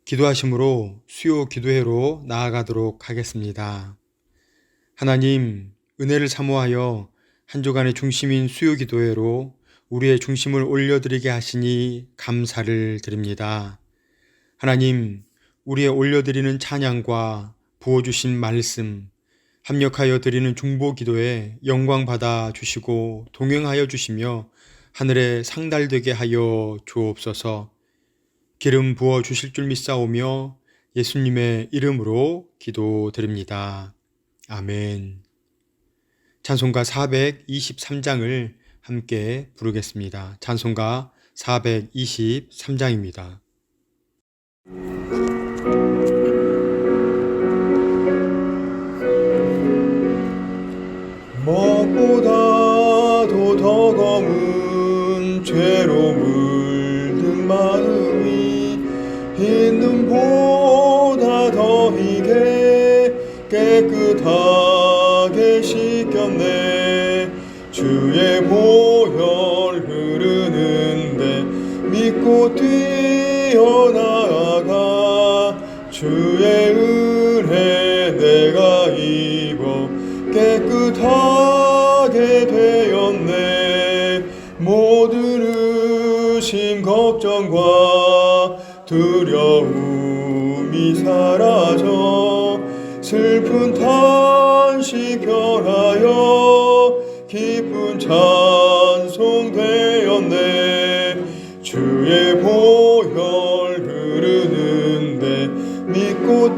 기도하심으로 수요 기도회로 나아가도록 하겠습니다. 하나님, 은혜를 사모하여 한 주간의 중심인 수요 기도회로 우리의 중심을 올려드리게 하시니 감사를 드립니다. 하나님, 우리의 올려드리는 찬양과 부어주신 말씀, 합력하여 드리는 중보 기도에 영광 받아 주시고 동행하여 주시며 하늘에 상달되게 하여 주옵소서. 기름 부어 주실 줄 믿사오며 예수님의 이름으로 기도드립니다. 아멘. 찬송가 423장을 함께 부르겠습니다. 찬송가 423장입니다. 무엇보다도 더 검은 죄로 물든 마음이 흰 눈보다 더히게 깨끗하게 씻겼네. 주의 보혈 흐르는데 믿고 뛰어나가 주의 은혜 내가 입어 깨끗하게 되었네. 모든 의심 걱정과 두려움이 사라져 슬픈 탄식 변하여 기쁜 찬송 되었네. 주의 보혈 흐르는데 믿고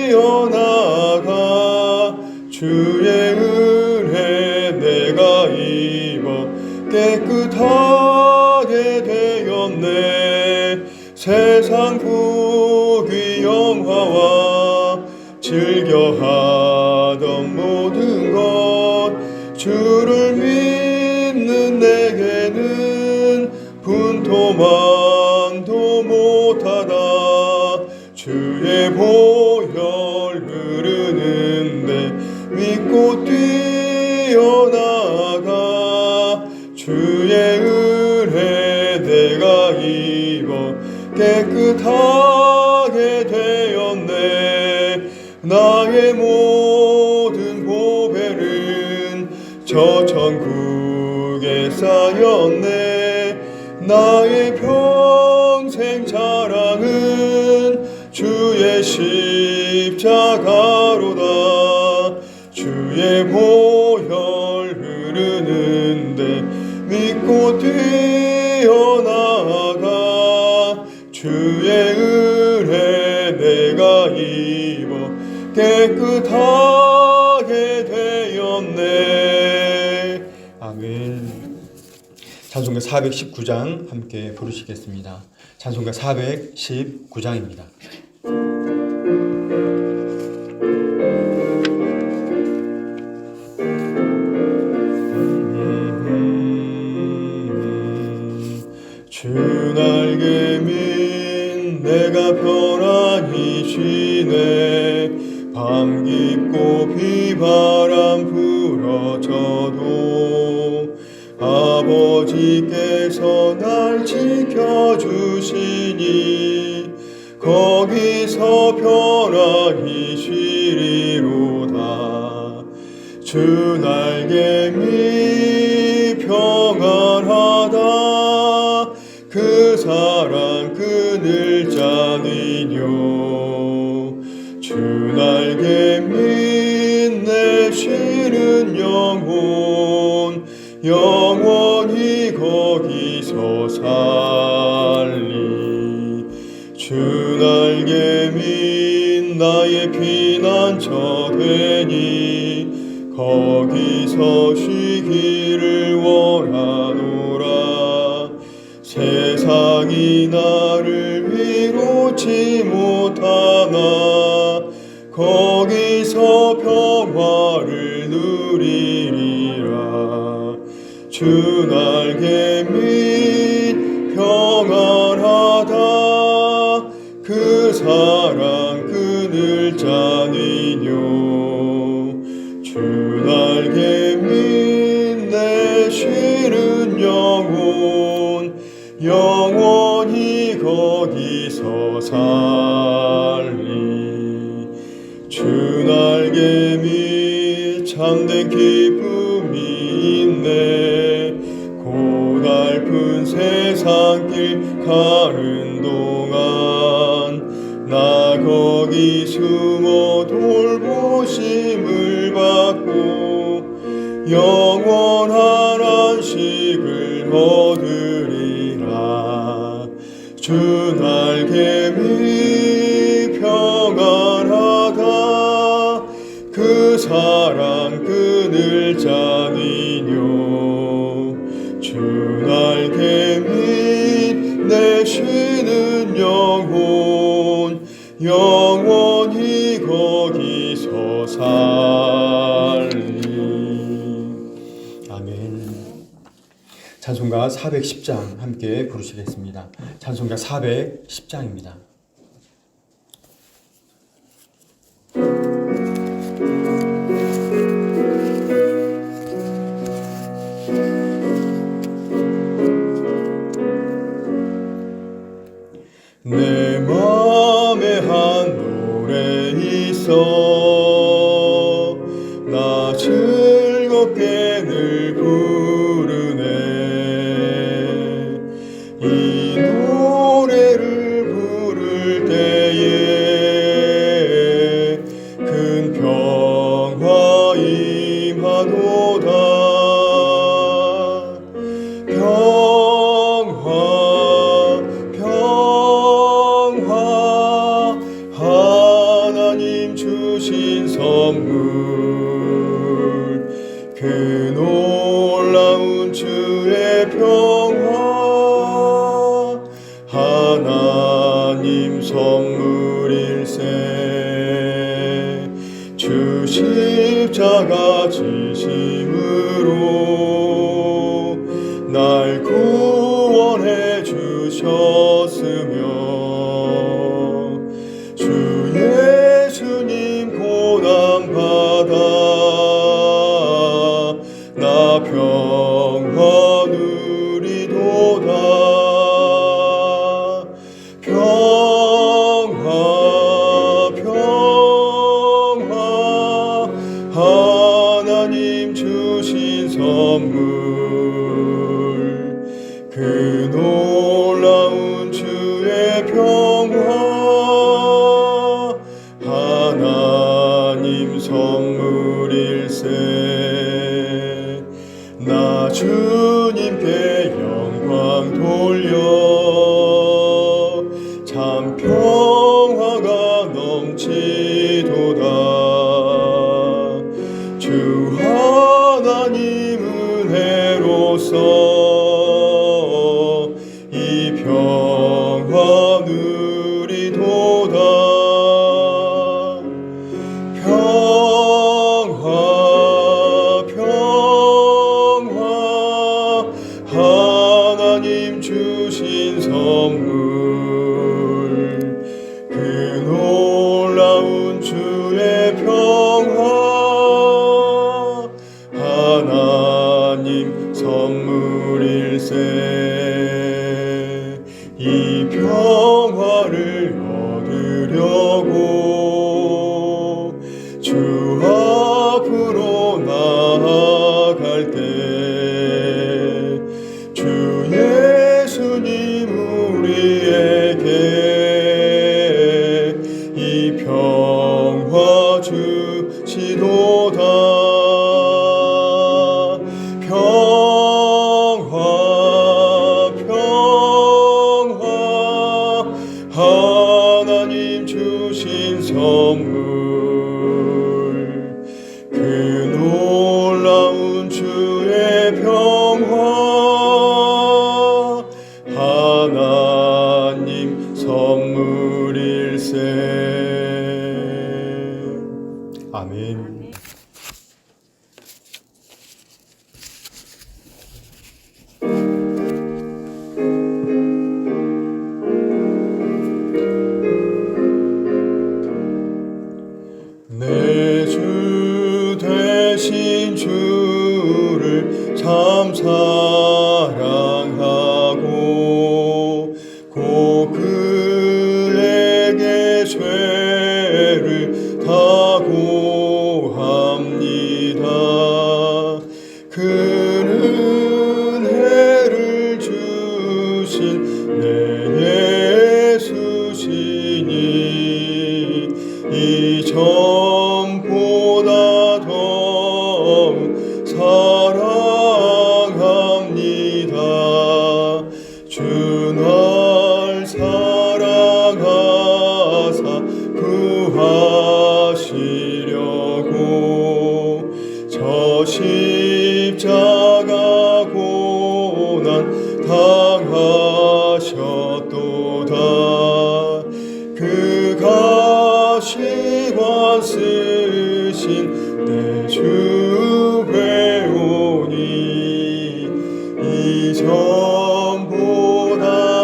뛰어나가 주의 은혜 내가 입어 깨끗하게 되었네. 세상 부귀 영화와 즐겨하던 모든 것 주를 믿는 내게는 분토만도 못하다. 주의 보혈 흐르는데 믿고 뛰어나가 주의 은혜 내가 입어 깨끗하게 되었네. 나의 모든 보배는 저 천국에 쌓였네. 나의 평생 자랑은 주의 십자가로다. 주의 보혈 흐르는데 믿고 뛰어나가 주의 은혜 내가 입어 깨끗하게 되었네. 아멘. 찬송가 419장 함께 부르시겠습니다. 찬송가 419장입니다. 주 날개 민 내가 편안히 쉬네. 밤 깊고 비바람 불어쳐도 아버지께서 날 지켜주시니 거기서 편안히 쉬리로다. 주 날개 미 평안하다. 그 사랑 그늘 짠이뇨. 주 날개 민 내 쉬는 영혼 영원히 거기서 살리. 주 날개 민 나의 피난처 되니 거기서 쉬기를 원하노라. 세상이 나를 위로치 못하나 거기서 평화를 누리리라. 주 날개 및 평안하다. 그 사랑 그늘 짠이뇨. 주 날개 및 내 쉬는 영혼 영원히 거기서 살 가는 동안 나 거기 숨어 돌보심을 받고 영원한 안식을 얻으리라. 주 날개미 평안하다. 그 사랑 그늘 짠이뇨. 주 날개미 내 쉬는 영혼 영원히 거기서 살리. 아멘. 찬송가 410장 함께 부르시겠습니다. 찬송가 410장입니다. 내 맘에 한 노래 있어 나 즐겁게 늘 부르네. 이 노래를 부를 때에 큰 평화 임하도다. 하나님 주신 선물 그 놀라운 주의 평화 하나님 선물일세. 주 십자가 지심으로 날 구원해 주셨으며 주 예수님 고난받아 나 평화 누리도다. 평화 평화 하나님 주신 선물 그 놀라운 주의 평화 하나님 선물일세. 나 주님께 영광 돌려 참 평화가 넘치도다. 주 하나님 은혜로서 이 평화 누리도다. 평화 하나님 주신 선물 그 놀라운 주의 평화 하나님 선물일세. 이 평화를 얻으려고 주 앞으로 나아갈 때 주 예수님 우리에게 이 평화 주시도다. 평화 고난 당하셨도다. 그가 시관 쓰신 내 주 배우니 이전보다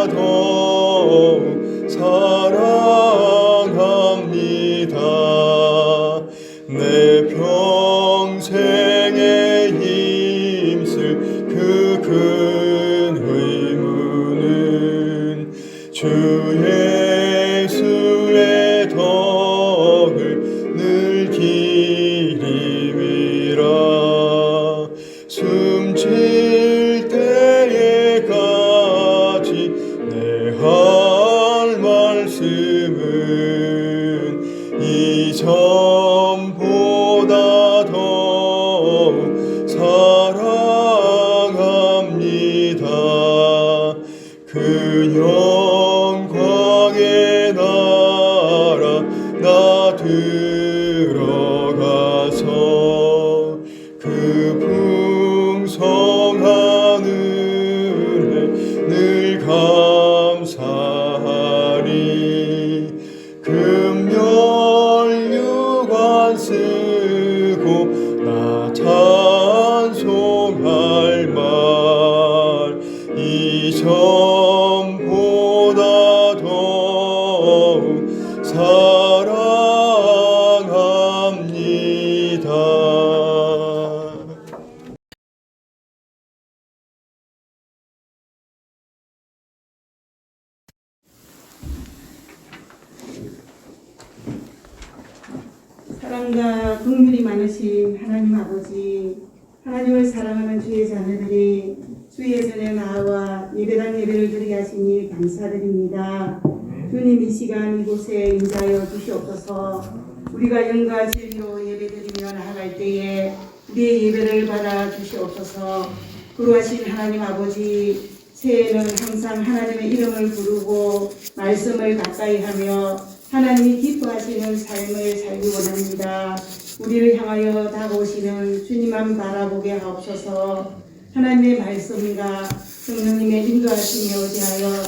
더욱 사랑합니다. 내 평생에 힘쓸 그 큰 의무는 주 예수의 덕을 늘 기림이라. 숨질 때에까지 내 할 말씀은 이전보다 더욱 사랑합니다. 그 영광의 나라 나 들어가서 그 풍성한 은혜 늘 감사하리. 금연유관 쓰고 나 찬송할 말 이전보다 더욱 사랑합니다. 사랑과 긍휼이 많으신 하나님 아버지, 하나님을 사랑하는 주의 자녀들이 주의 전에 나와 예배당 예배를 드리게 하시니 감사드립니다. 주님, 이 시간 이곳에 임자여 주시옵소서. 우리가 영과 진리로 예배드리며 나아갈 때에 우리의 예배를 받아 주시옵소서. 거룩하신 하나님 아버지, 새해에는 항상 하나님의 이름을 부르고 말씀을 가까이 하며 하나님이 기뻐하시는 삶을 살기 원합니다. 우리를 향하여 다가오시는 주님만 바라보게 하옵소서. 하나님의 말씀과 성령님의 인도하심에 의지하여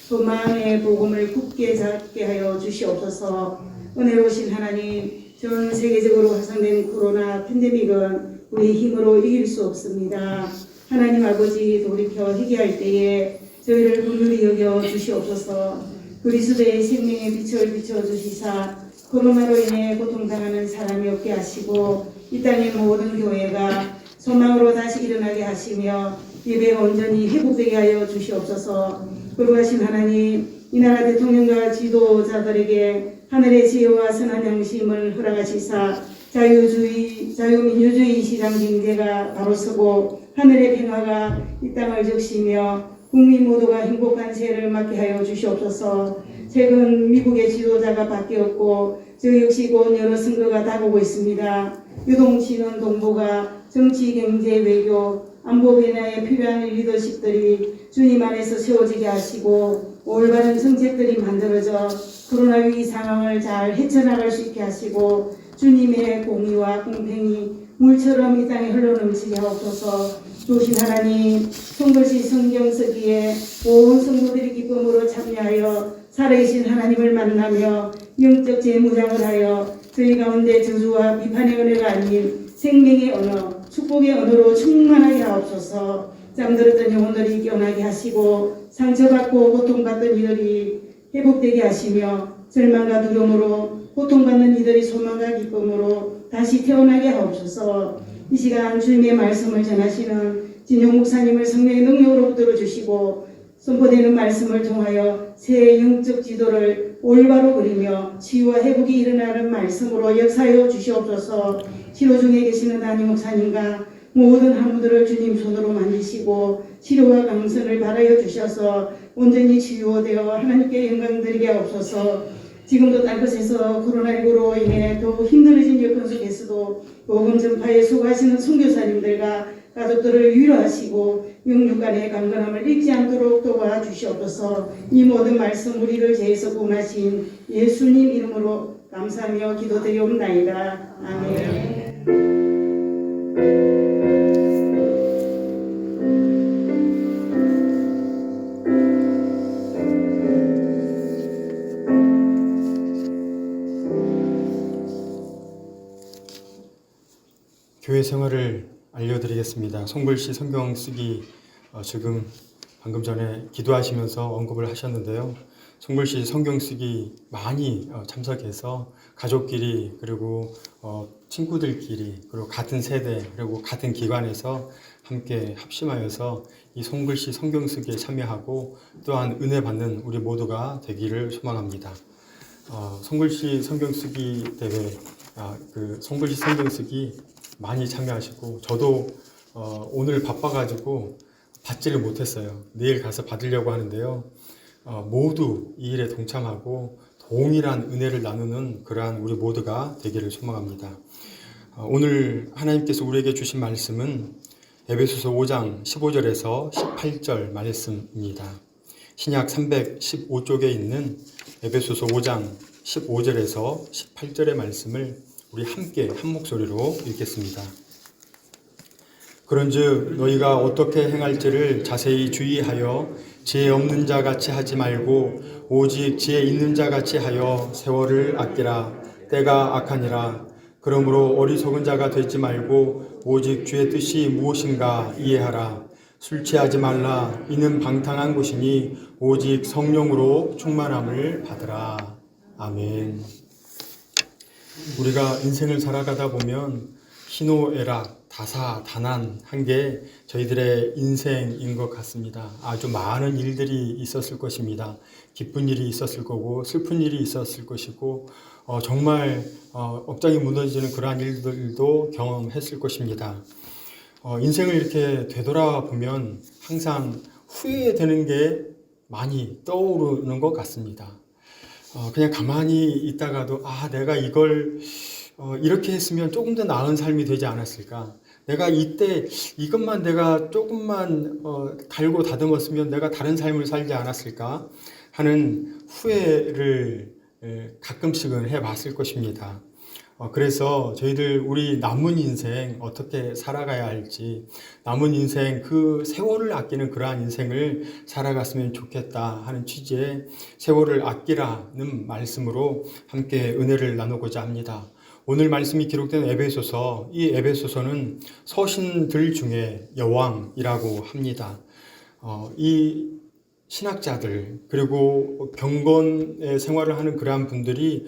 소망의 복음을 굳게 잡게 하여 주시옵소서. 은혜로우신 하나님, 전 세계적으로 확산된 코로나 팬데믹은 우리 힘으로 이길 수 없습니다. 하나님 아버지, 돌이켜 회개할 때에 저희를 긍휼히 여겨 주시옵소서. 그리스도의 생명의 빛을 비춰주시사 코로나로 인해 고통당하는 사람이 없게 하시고 이 땅의 모든 교회가 소망으로 다시 일어나게 하시며 예배가 온전히 회복되게 하여 주시옵소서. 거룩하신 하나님, 이 나라 대통령과 지도자들에게 하늘의 지혜와 선한 양심을 허락하시사 자유주의, 자유민주주의 시장 경제가 바로 서고 하늘의 평화가 이 땅을 적시며 국민 모두가 행복한 새해를 맞게 하여 주시옵소서. 최근 미국의 지도자가 바뀌었고 저 역시 곧 여러 선거가 다가오고 있습니다. 유동치는 동북아 정치, 경제, 외교, 안보 변화에 필요한 리더십들이 주님 안에서 세워지게 하시고 올바른 정책들이 만들어져 코로나 위기 상황을 잘 헤쳐나갈 수 있게 하시고 주님의 공의와 공평이 물처럼 이 땅에 흘러넘치게 하옵소서. 주신 하나님, 성글씨 성경 쓰기에 온 성도들이 기쁨으로 참여하여 살아계신 하나님을 만나며 영적 재무장을 하여 저희 가운데 저주와 비판의 은혜가 아닌 생명의 언어, 축복의 언어로 충만하게 하옵소서. 잠들었던 영혼들이 깨어나게 하시고 상처받고 고통받던 이들이 회복되게 하시며 절망과 두려움으로 고통받는 이들이 소망과 기쁨으로 다시 태어나게 하옵소서. 이 시간 주님의 말씀을 전하시는 진용 목사님을 성령의 능력으로 붙들어 주시고 선포되는 말씀을 통하여 새 영적 지도를 올바로 그리며 치유와 회복이 일어나는 말씀으로 역사하여 주시옵소서. 치료 중에 계시는 담임 목사님과 모든 한우들을 주님 손으로 만지시고 치료와 강선을 바라여 주셔서 온전히 치유되어 하나님께 영광 드리게 하옵소서. 지금도 땅끝에서 코로나19로 인해 더욱 힘들어진 여건 속에서도 복음 전파에 수고하시는 선교사님들과 가족들을 위로하시고 영육간의 강건함을 잃지 않도록 도와주시옵소서. 이 모든 말씀 우리를 죄에서 구원하신 예수님 이름으로 감사하며 기도드리옵나이다. 아멘. 교회 생활을 알려드리겠습니다. 송글씨 성경 쓰기 지금 방금 전에 기도하시면서 언급을 하셨는데요. 송글씨 성경 쓰기 많이 참석해서 가족끼리 그리고 친구들끼리 그리고 같은 세대 그리고 같은 기관에서 함께 합심하여서 이 송글씨 성경 쓰기에 참여하고 또한 은혜 받는 우리 모두가 되기를 소망합니다. 송글씨 성경 쓰기 대회, 그 송글씨 성경 쓰기 많이 참여하시고 저도 오늘 바빠가지고 받지를 못했어요. 내일 가서 받으려고 하는데요. 모두 이 일에 동참하고 동일한 은혜를 나누는 그러한 우리 모두가 되기를 소망합니다. 오늘 하나님께서 우리에게 주신 말씀은 에베소서 5장 15절에서 18절 말씀입니다. 신약 315쪽에 있는 에베소서 5장 15절에서 18절의 말씀을 우리 함께 한 목소리로 읽겠습니다. 그런즉 너희가 어떻게 행할지를 자세히 주의하여 지혜 없는 자 같이 하지 말고 오직 지혜 있는 자 같이 하여 세월을 아끼라. 때가 악하니라. 그러므로 어리석은 자가 되지 말고 오직 주의 뜻이 무엇인가 이해하라. 술 취하지 말라. 이는 방탕한 것이니 오직 성령으로 충만함을 받으라. 아멘. 우리가 인생을 살아가다 보면 희노애락, 다사다난한 게 저희들의 인생인 것 같습니다. 아주 많은 일들이 있었을 것입니다. 기쁜 일이 있었을 거고 슬픈 일이 있었을 것이고 정말 억장이 무너지는 그러한 일들도 경험했을 것입니다. 인생을 이렇게 되돌아보면 항상 후회되는 게 많이 떠오르는 것 같습니다. 그냥 가만히 있다가도 내가 이걸 이렇게 했으면 조금 더 나은 삶이 되지 않았을까? 내가 이때 이것만 내가 조금만 갈고 다듬었으면 내가 다른 삶을 살지 않았을까? 하는 후회를 가끔씩은 해봤을 것입니다. 그래서 저희들 우리 남은 인생 어떻게 살아가야 할지, 남은 인생 그 세월을 아끼는 그러한 인생을 살아갔으면 좋겠다 하는 취지의 세월을 아끼라는 말씀으로 함께 은혜를 나누고자 합니다. 오늘 말씀이 기록된 에베소서, 이 에베소서는 서신들 중에 여왕이라고 합니다. 이 신학자들 그리고 경건의 생활을 하는 그러한 분들이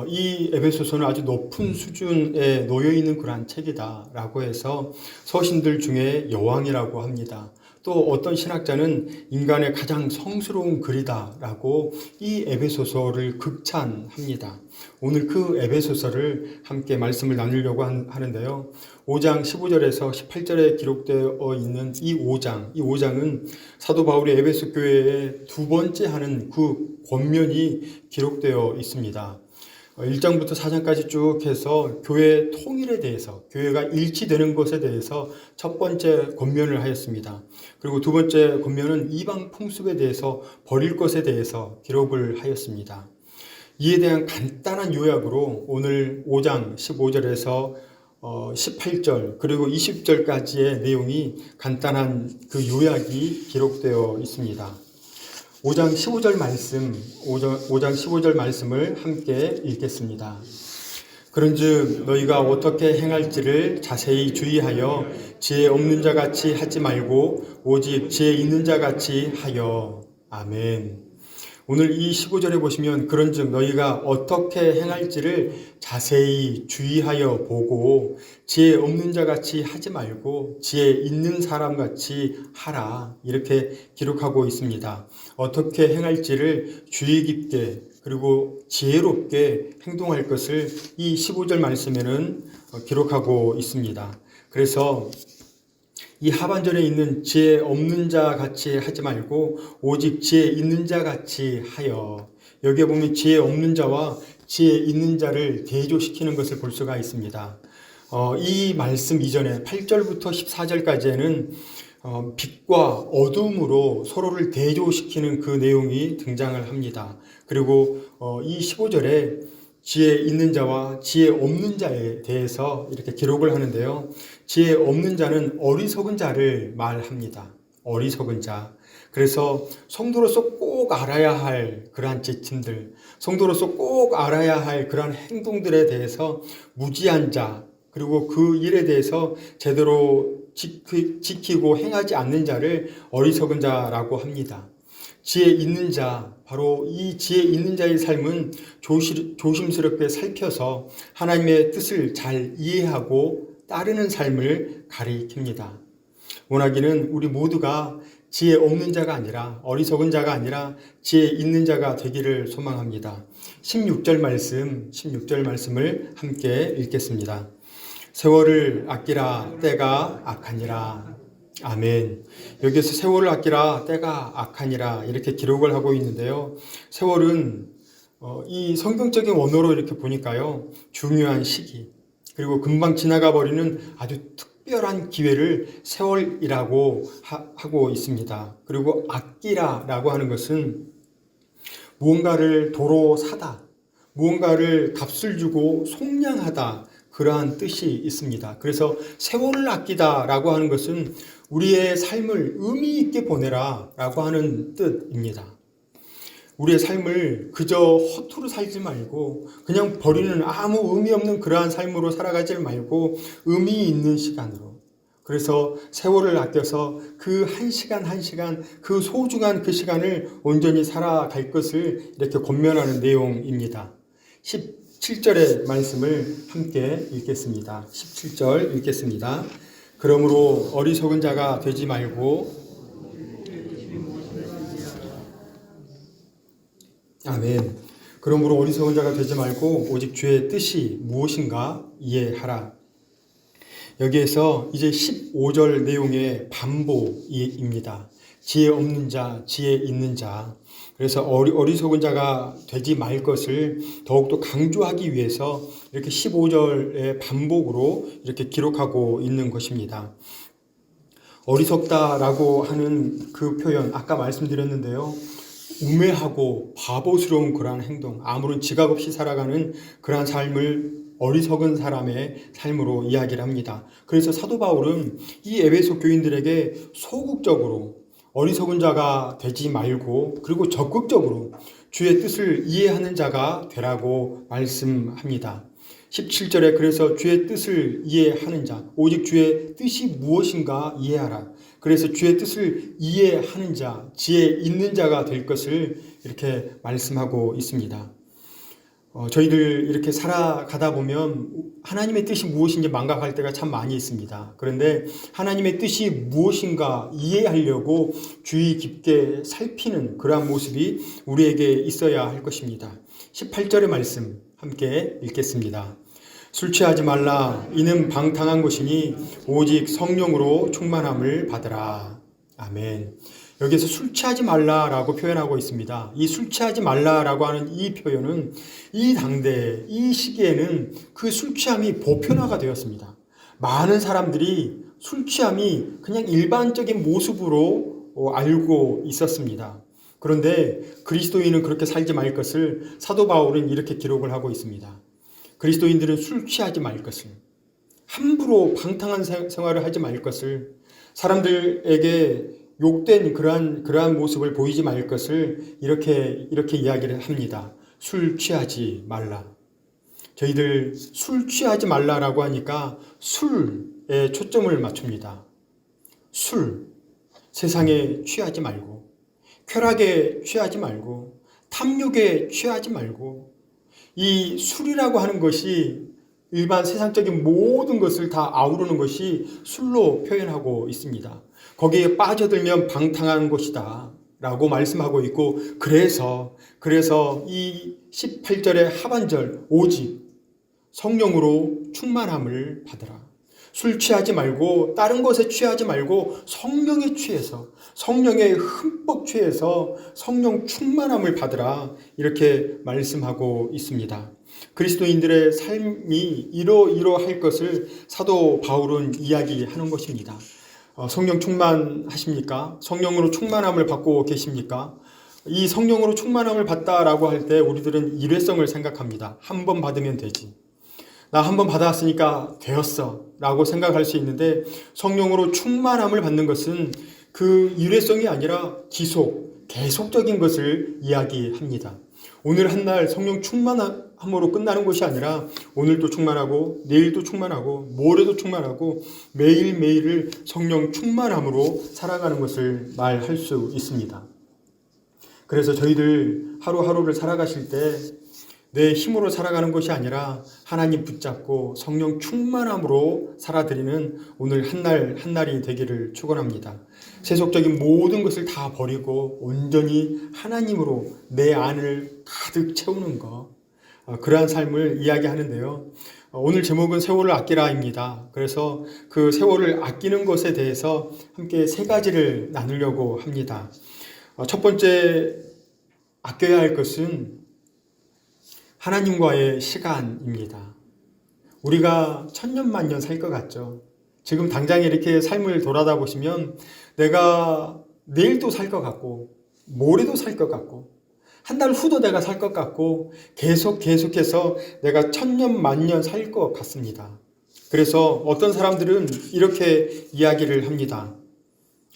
이 에베소서는 아주 높은 수준에 놓여 있는 그러한 책이다라고 해서 서신들 중에 여왕이라고 합니다. 또 어떤 신학자는 인간의 가장 성스러운 글이다라고 이 에베소서를 극찬합니다. 오늘 그 에베소서를 함께 말씀을 나누려고 하는데요. 5장 15절에서 18절에 기록되어 있는 이 5장은 사도 바울이 에베소 교회에 두 번째 하는 그 권면이 기록되어 있습니다. 1장부터 4장까지 쭉 해서 교회 통일에 대해서, 교회가 일치되는 것에 대해서 첫 번째 권면을 하였습니다. 그리고 두 번째 권면은 이방 풍습에 대해서 버릴 것에 대해서 기록을 하였습니다. 이에 대한 간단한 요약으로 오늘 5장 15절에서 18절 그리고 20절까지의 내용이 간단한 그 요약이 기록되어 있습니다. 5장 15절 말씀, 5장 15절 말씀을 함께 읽겠습니다. 그런즉 너희가 어떻게 행할지를 자세히 주의하여 지혜 없는 자 같이 하지 말고 오직 지혜 있는 자 같이 하여. 아멘. 오늘 이 15절에 보시면 그런즉 너희가 어떻게 행할지를 자세히 주의하여 보고 지혜 없는 자 같이 하지 말고 지혜 있는 사람 같이 하라 이렇게 기록하고 있습니다. 어떻게 행할지를 주의 깊게 그리고 지혜롭게 행동할 것을 이 15절 말씀에는 기록하고 있습니다. 그래서 이 하반절에 있는 지혜 없는 자 같이 하지 말고 오직 지혜 있는 자 같이 하여, 여기에 보면 지혜 없는 자와 지혜 있는 자를 대조시키는 것을 볼 수가 있습니다. 이 말씀 이전에 8절부터 14절까지에는 빛과 어둠으로 서로를 대조시키는 그 내용이 등장을 합니다. 그리고 이 15절에 지혜 있는 자와 지혜 없는 자에 대해서 이렇게 기록을 하는데요. 지혜 없는 자는 어리석은 자를 말합니다. 어리석은 자. 그래서 성도로서 꼭 알아야 할 그러한 지침들, 성도로서 꼭 알아야 할 그러한 행동들에 대해서 무지한 자, 그리고 그 일에 대해서 제대로 지키고 행하지 않는 자를 어리석은 자라고 합니다. 지혜 있는 자, 바로 이 지혜 있는 자의 삶은 조심스럽게 살펴서 하나님의 뜻을 잘 이해하고 따르는 삶을 가리킵니다. 원하기는 우리 모두가 지혜 없는 자가 아니라 어리석은 자가 아니라 지혜 있는 자가 되기를 소망합니다. 16절 말씀을 함께 읽겠습니다. 세월을 아끼라 때가 악하니라. 아멘. 여기서 세월을 아끼라 때가 악하니라 이렇게 기록을 하고 있는데요. 세월은 이 성경적인 원어로 이렇게 보니까요, 중요한 시기, 그리고 금방 지나가 버리는 아주 특별한 기회를 세월이라고 하고 있습니다. 그리고 아끼라라고 하는 것은 무언가를 도로 사다, 무언가를 값을 주고 속량하다, 그러한 뜻이 있습니다. 그래서 세월을 아끼다라고 하는 것은 우리의 삶을 의미 있게 보내라라고 하는 뜻입니다. 우리의 삶을 그저 허투루 살지 말고 그냥 버리는 아무 의미 없는 그러한 삶으로 살아가지 말고 의미 있는 시간으로, 그래서 세월을 아껴서 그 한 시간 한 시간, 그 소중한 그 시간을 온전히 살아갈 것을 이렇게 권면하는 내용입니다. 17절의 말씀을 함께 읽겠습니다. 17절 읽겠습니다. 그러므로 어리석은 자가 되지 말고, 아멘. 그러므로 어리석은 자가 되지 말고 오직 주의 뜻이 무엇인가 이해하라. 여기에서 이제 15절 내용의 반복입니다. 지혜 없는 자, 지혜 있는 자. 그래서 어리석은 자가 되지 말 것을 더욱더 강조하기 위해서 이렇게 15절의 반복으로 이렇게 기록하고 있는 것입니다. 어리석다라고 하는 그 표현, 아까 말씀드렸는데요. 우매하고 바보스러운 그러한 행동, 아무런 지각 없이 살아가는 그러한 삶을 어리석은 사람의 삶으로 이야기를 합니다. 그래서 사도 바울은 이 에베소 교인들에게 소극적으로 어리석은 자가 되지 말고, 그리고 적극적으로 주의 뜻을 이해하는 자가 되라고 말씀합니다. 17절에 그래서 주의 뜻을 이해하는 자, 오직 주의 뜻이 무엇인가 이해하라. 그래서 주의 뜻을 이해하는 자, 지혜 있는 자가 될 것을 이렇게 말씀하고 있습니다. 저희들 이렇게 살아가다 보면 하나님의 뜻이 무엇인지 망각할 때가 참 많이 있습니다. 그런데 하나님의 뜻이 무엇인가 이해하려고 주의 깊게 살피는 그러한 모습이 우리에게 있어야 할 것입니다. 18절의 말씀 함께 읽겠습니다. 술 취하지 말라. 이는 방탕한 것이니 오직 성령으로 충만함을 받으라. 아멘. 여기서 술 취하지 말라라고 표현하고 있습니다. 이 술 취하지 말라라고 하는 이 표현은 이 당대, 이 시기에는 그 술 취함이 보편화가 되었습니다. 많은 사람들이 술 취함이 그냥 일반적인 모습으로 알고 있었습니다. 그런데 그리스도인은 그렇게 살지 말 것을 사도 바울은 이렇게 기록을 하고 있습니다. 그리스도인들은 술 취하지 말 것을, 함부로 방탕한 생활을 하지 말 것을, 사람들에게 욕된 그러한 모습을 보이지 말 것을 이렇게 이야기를 합니다. 술 취하지 말라. 저희들 술 취하지 말라라고 하니까 술에 초점을 맞춥니다. 술, 세상에 취하지 말고, 쾌락에 취하지 말고, 탐욕에 취하지 말고, 이 술이라고 하는 것이 일반 세상적인 모든 것을 다 아우르는 것이 술로 표현하고 있습니다. 거기에 빠져들면 방탕한 것이다 라고 말씀하고 있고, 그래서 이 18절의 하반절, 오직 성령으로 충만함을 받으라. 술 취하지 말고, 다른 것에 취하지 말고 성령에 취해서, 성령에 흠뻑 취해서 성령 충만함을 받으라, 이렇게 말씀하고 있습니다. 그리스도인들의 삶이 이러할 것을 사도 바울은 이야기하는 것입니다. 성령 충만하십니까? 성령으로 충만함을 받고 계십니까? 이 성령으로 충만함을 받다라고 할 때 우리들은 일회성을 생각합니다. 한 번 받으면 되지. 나 한 번 받았으니까 되었어 라고 생각할 수 있는데, 성령으로 충만함을 받는 것은 그 일회성이 아니라 계속적인 것을 이야기합니다. 오늘 한 날 성령 충만함으로 끝나는 것이 아니라 오늘도 충만하고 내일도 충만하고 모레도 충만하고 매일매일을 성령 충만함으로 살아가는 것을 말할 수 있습니다. 그래서 저희들 하루하루를 살아가실 때 내 힘으로 살아가는 것이 아니라 하나님 붙잡고 성령 충만함으로 살아드리는 오늘 한 날이 되기를 축원합니다. 세속적인 모든 것을 다 버리고 온전히 하나님으로 내 안을 가득 채우는 것, 그러한 삶을 이야기하는데요. 오늘 제목은 세월을 아끼라입니다. 그래서 그 세월을 아끼는 것에 대해서 함께 세 가지를 나누려고 합니다. 첫 번째 아껴야 할 것은 하나님과의 시간입니다. 우리가 천년만년 살 것 같죠. 지금 당장 이렇게 삶을 돌아다 보시면 내가 내일도 살 것 같고 모레도 살 것 같고 한 달 후도 내가 살 것 같고 계속해서 내가 천년만년 살 것 같습니다. 그래서 어떤 사람들은 이렇게 이야기를 합니다.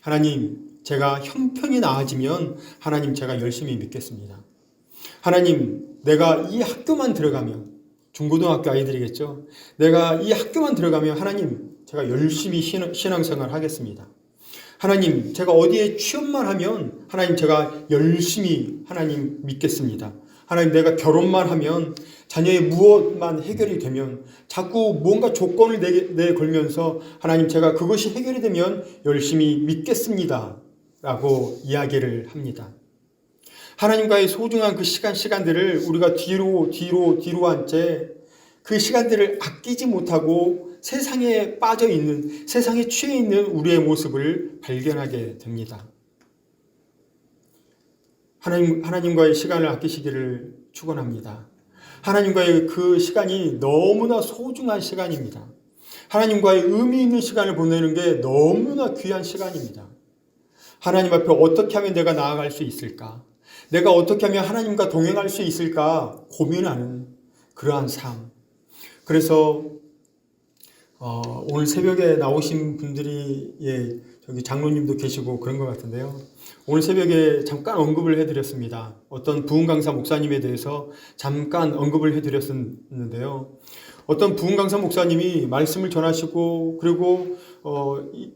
하나님, 제가 형편이 나아지면 하나님 제가 열심히 믿겠습니다. 하나님, 내가 이 학교만 들어가면, 중고등학교 아이들이겠죠. 내가 이 학교만 들어가면 하나님, 제가 열심히 신앙생활 하겠습니다. 하나님, 제가 어디에 취업만 하면 하나님, 제가 열심히 하나님 믿겠습니다. 하나님, 내가 결혼만 하면 자녀의 무엇만 해결이 되면 자꾸 뭔가 조건을 내걸면서 하나님, 제가 그것이 해결이 되면 열심히 믿겠습니다. 라고 이야기를 합니다. 하나님과의 소중한 그 시간들을 우리가 뒤로 한 채 그 시간들을 아끼지 못하고 세상에 빠져 있는, 세상에 취해 있는 우리의 모습을 발견하게 됩니다. 하나님과의 시간을 아끼시기를 축원합니다. 하나님과의 그 시간이 너무나 소중한 시간입니다. 하나님과의 의미 있는 시간을 보내는 게 너무나 귀한 시간입니다. 하나님 앞에 어떻게 하면 내가 나아갈 수 있을까? 내가 어떻게 하면 하나님과 동행할 수 있을까 고민하는 그러한 삶. 그래서 오늘 새벽에 나오신 분들이 저기 장로님도 계시고 그런 것 같은데요. 오늘 새벽에 잠깐 언급을 해드렸습니다. 어떤 부흥 강사 목사님에 대해서 잠깐 언급을 해드렸었는데요. 어떤 부흥 강사 목사님이 말씀을 전하시고 그리고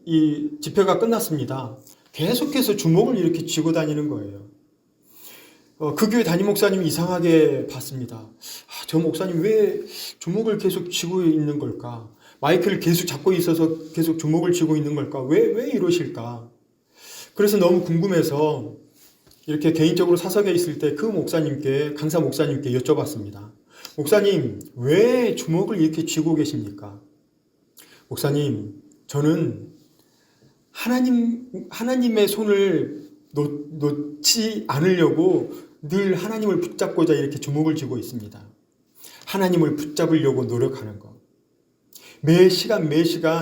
이 집회가 끝났습니다. 계속해서 주먹을 이렇게 쥐고 다니는 거예요. 그 교회 담임 목사님이 이상하게 봤습니다. 저 목사님 왜 주먹을 계속 쥐고 있는 걸까? 마이크를 계속 잡고 있어서 계속 주먹을 쥐고 있는 걸까? 왜 이러실까? 그래서 너무 궁금해서 이렇게 개인적으로 사석에 있을 때 그 강사 목사님께 여쭤봤습니다. 목사님, 왜 주먹을 이렇게 쥐고 계십니까? 목사님, 저는 하나님의 손을 놓지 않으려고 늘 하나님을 붙잡고자 이렇게 주먹을 쥐고 있습니다. 하나님을 붙잡으려고 노력하는 것. 매 시간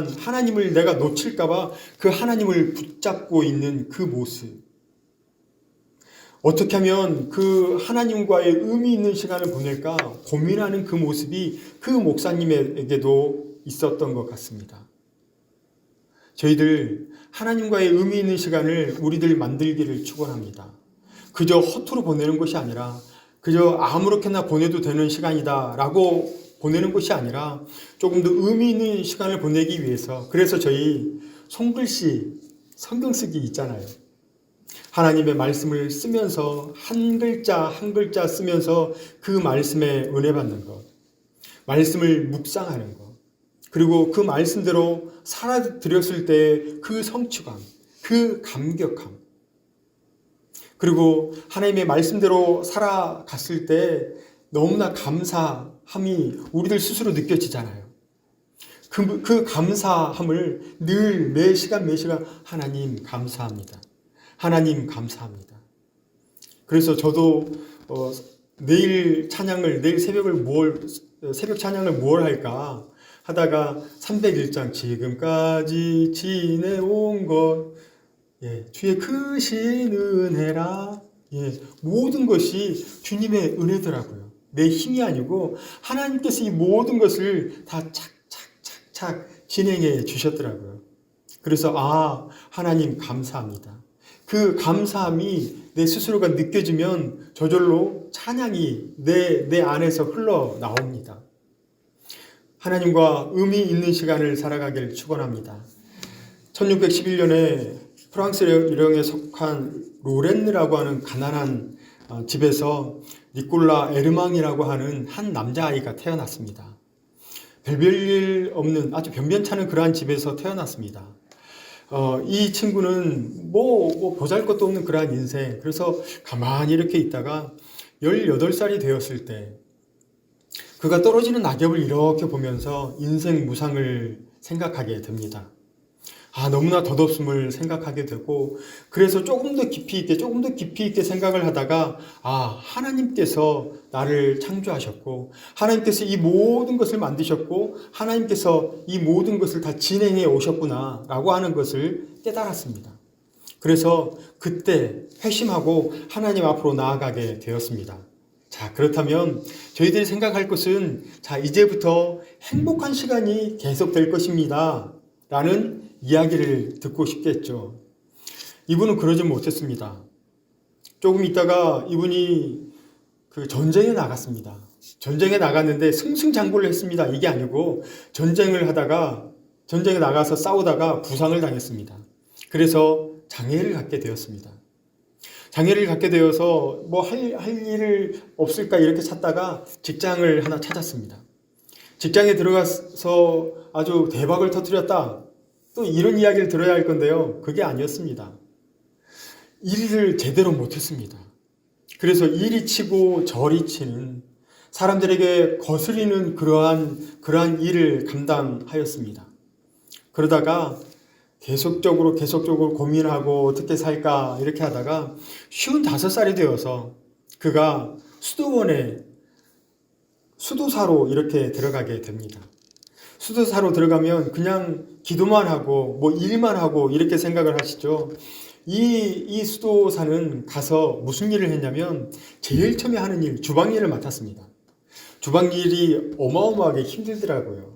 하나님을 내가 놓칠까봐 그 하나님을 붙잡고 있는 그 모습. 어떻게 하면 그 하나님과의 의미 있는 시간을 보낼까 고민하는 그 모습이 그 목사님에게도 있었던 것 같습니다. 저희들 하나님과의 의미 있는 시간을 우리들 만들기를 축원합니다. 그저 허투루 보내는 것이 아니라 그저 아무렇게나 보내도 되는 시간이다 라고 보내는 것이 아니라 조금 더 의미 있는 시간을 보내기 위해서, 그래서 저희 손글씨 성경 쓰기 있잖아요. 하나님의 말씀을 쓰면서 한 글자 한 글자 쓰면서 그 말씀에 은혜 받는 것, 말씀을 묵상하는 것, 그리고 그 말씀대로 살아드렸을 때 그 성취감, 그 감격함, 그리고 하나님의 말씀대로 살아갔을 때 너무나 감사함이 우리들 스스로 느껴지잖아요. 그 감사함을 늘 매 시간 하나님 감사합니다. 하나님 감사합니다. 그래서 저도 내일 새벽 찬양을 뭘 할까 하다가 301장 지금까지 지내온 것, 주의 크신 은혜라, 모든 것이 주님의 은혜더라고요. 내 힘이 아니고 하나님께서 이 모든 것을 다 착착착착 진행해 주셨더라고요. 그래서 하나님 감사합니다. 그 감사함이 내 스스로가 느껴지면 저절로 찬양이 내 안에서 흘러나옵니다. 하나님과 의미 있는 시간을 살아가길 축원합니다. 1611년에 프랑스 요령에 속한 로렌느라고 하는 가난한 집에서 니콜라 에르망이라고 하는 한 남자아이가 태어났습니다. 별별일 없는 아주 변변찮은 그러한 집에서 태어났습니다. 이 친구는 뭐 보잘것도 없는 그러한 인생, 그래서 가만히 이렇게 있다가 18살이 되었을 때 그가 떨어지는 낙엽을 이렇게 보면서 인생 무상을 생각하게 됩니다. 너무나 덧없음을 생각하게 되고, 그래서 조금 더 깊이 있게 생각을 하다가, 하나님께서 나를 창조하셨고, 하나님께서 이 모든 것을 만드셨고, 하나님께서 이 모든 것을 다 진행해 오셨구나, 라고 하는 것을 깨달았습니다. 그래서 그때 회심하고 하나님 앞으로 나아가게 되었습니다. 자, 그렇다면 저희들이 생각할 것은, 이제부터 행복한 시간이 계속될 것입니다, 라는 이야기를 듣고 싶겠죠. 이분은 그러지 못했습니다. 조금 있다가 이분이 그 전쟁에 나갔습니다. 전쟁에 나갔는데 승승장구를 했습니다. 이게 아니고 전쟁에 나가서 싸우다가 부상을 당했습니다. 그래서 장애를 갖게 되었습니다. 장애를 갖게 되어서 뭐 할 일을 없을까 이렇게 찾다가 직장을 하나 찾았습니다. 직장에 들어가서 아주 대박을 터뜨렸다, 또 이런 이야기를 들어야 할 건데요. 그게 아니었습니다. 일을 제대로 못했습니다. 그래서 이리 치고 저리 치는, 사람들에게 거스리는 그러한 일을 감당하였습니다. 그러다가 계속적으로 고민하고 어떻게 살까 이렇게 하다가 55살이 되어서 그가 수도원에 수도사로 이렇게 들어가게 됩니다. 수도사로 들어가면 그냥 기도만 하고 뭐 일만 하고 이렇게 생각을 하시죠. 이 수도사는 가서 무슨 일을 했냐면 제일 처음에 하는 일, 주방 일을 맡았습니다. 주방 일이 어마어마하게 힘들더라고요.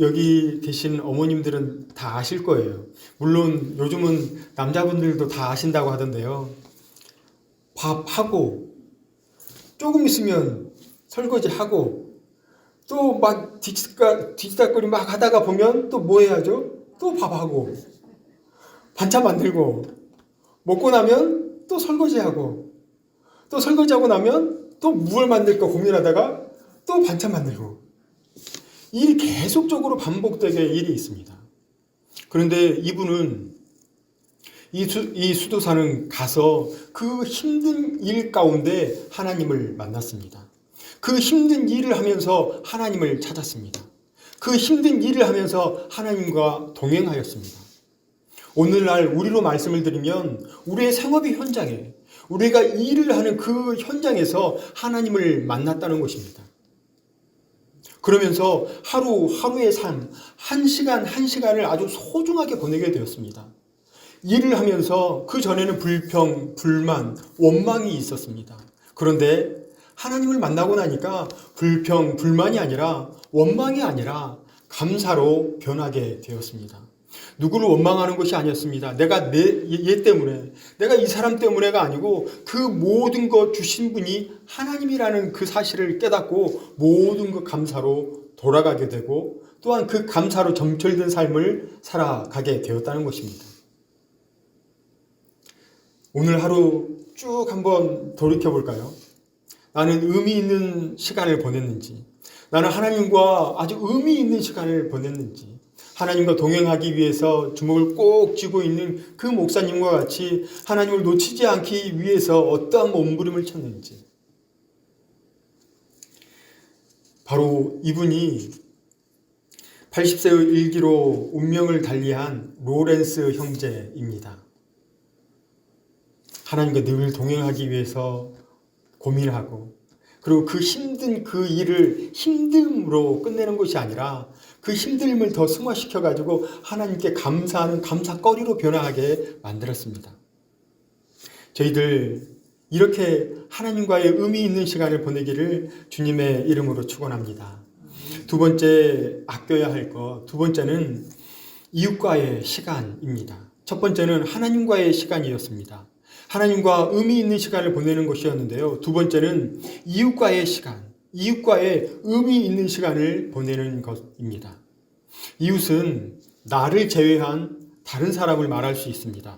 여기 계신 어머님들은 다 아실 거예요. 물론 요즘은 남자분들도 다 아신다고 하던데요. 밥하고 조금 있으면 설거지하고 또 막 뒤치다거리 막 하다가 보면 또 뭐 해야죠? 또 밥하고 반찬 만들고, 먹고 나면 또 설거지하고, 또 설거지하고 나면 또 무얼 만들까 고민하다가 또 반찬 만들고, 일이 계속적으로 반복되게 일이 있습니다. 그런데 이분은 이 수도사는 가서 그 힘든 일 가운데 하나님을 만났습니다. 그 힘든 일을 하면서 하나님을 찾았습니다. 그 힘든 일을 하면서 하나님과 동행하였습니다. 오늘날 우리로 말씀을 드리면 우리의 생업의 현장에, 우리가 일을 하는 그 현장에서 하나님을 만났다는 것입니다. 그러면서 하루의 삶, 한 시간을 아주 소중하게 보내게 되었습니다. 일을 하면서 그 전에는 불평, 불만, 원망이 있었습니다. 그런데 하나님을 만나고 나니까 불평, 불만이 아니라 원망이 아니라 감사로 변하게 되었습니다. 누구를 원망하는 것이 아니었습니다. 내가 얘 때문에, 내가 이 사람 때문에가 아니고 그 모든 것 주신 분이 하나님이라는 그 사실을 깨닫고 모든 것 감사로 돌아가게 되고, 또한 그 감사로 점철된 삶을 살아가게 되었다는 것입니다. 오늘 하루 쭉 한번 돌이켜볼까요? 나는 의미 있는 시간을 보냈는지, 나는 하나님과 아주 의미 있는 시간을 보냈는지, 하나님과 동행하기 위해서 주먹을 꼭 쥐고 있는 그 목사님과 같이 하나님을 놓치지 않기 위해서 어떠한 몸부림을 쳤는지. 바로 이분이 80세의 일기로 운명을 달리한 로렌스 형제입니다. 하나님과 늘 동행하기 위해서 고민하고, 그리고 그 힘든 그 일을 힘듦으로 끝내는 것이 아니라 그 힘듦을 더 승화시켜가지고 하나님께 감사하는 감사거리로 변화하게 만들었습니다. 저희들 이렇게 하나님과의 의미 있는 시간을 보내기를 주님의 이름으로 축원합니다. 두 번째, 아껴야 할 것, 두 번째는 이웃과의 시간입니다. 첫 번째는 하나님과의 시간이었습니다. 하나님과 의미 있는 시간을 보내는 것이었는데요. 두 번째는 이웃과의 시간, 이웃과의 의미 있는 시간을 보내는 것입니다. 이웃은 나를 제외한 다른 사람을 말할 수 있습니다.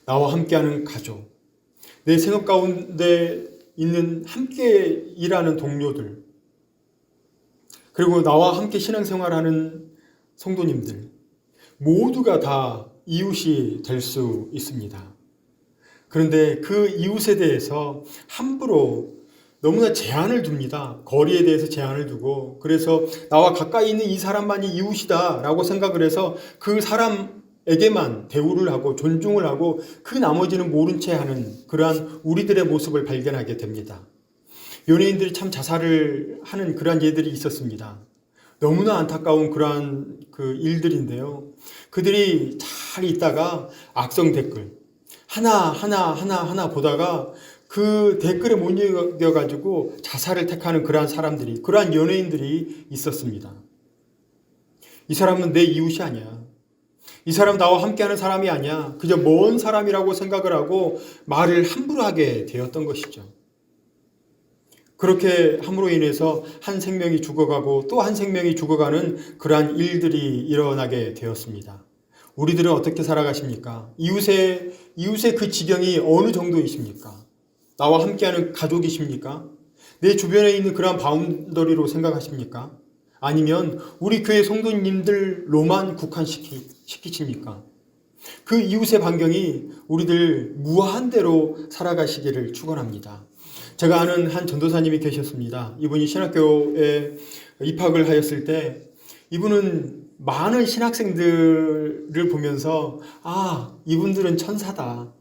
나와 함께하는 가족, 내 생업 가운데 있는 함께 일하는 동료들, 그리고 나와 함께 신앙생활하는 성도님들, 모두가 다 이웃이 될 수 있습니다. 그런데 그 이웃에 대해서 함부로 너무나 제한을 둡니다. 거리에 대해서 제한을 두고, 그래서 나와 가까이 있는 이 사람만이 이웃이다 라고 생각을 해서 그 사람에게만 대우를 하고 존중을 하고 그 나머지는 모른 채 하는 그러한 우리들의 모습을 발견하게 됩니다. 연예인들이 참 자살을 하는 그러한 예들이 있었습니다. 너무나 안타까운 그러한 그 일들인데요. 그들이 잘 있다가 악성 댓글 하나 보다가 그 댓글에 못 이겨가지고 자살을 택하는 그러한 사람들이, 그러한 연예인들이 있었습니다. 이 사람은 내 이웃이 아니야. 이 사람 나와 함께하는 사람이 아니야. 그저 먼 사람이라고 생각을 하고 말을 함부로 하게 되었던 것이죠. 그렇게 함으로 인해서 한 생명이 죽어가고 또 한 생명이 죽어가는 그러한 일들이 일어나게 되었습니다. 우리들은 어떻게 살아가십니까? 이웃의 그 지경이 어느 정도이십니까? 나와 함께하는 가족이십니까? 내 주변에 있는 그러한 바운더리로 생각하십니까? 아니면 우리 교회 성도님들로만 국한시키십니까? 그 이웃의 반경이 우리들 무한대로 살아가시기를 축원합니다. 제가 아는 한 전도사님이 계셨습니다. 이분이 신학교에 입학을 하였을 때 이분은 많은 신학생들을 보면서 이분들은 천사다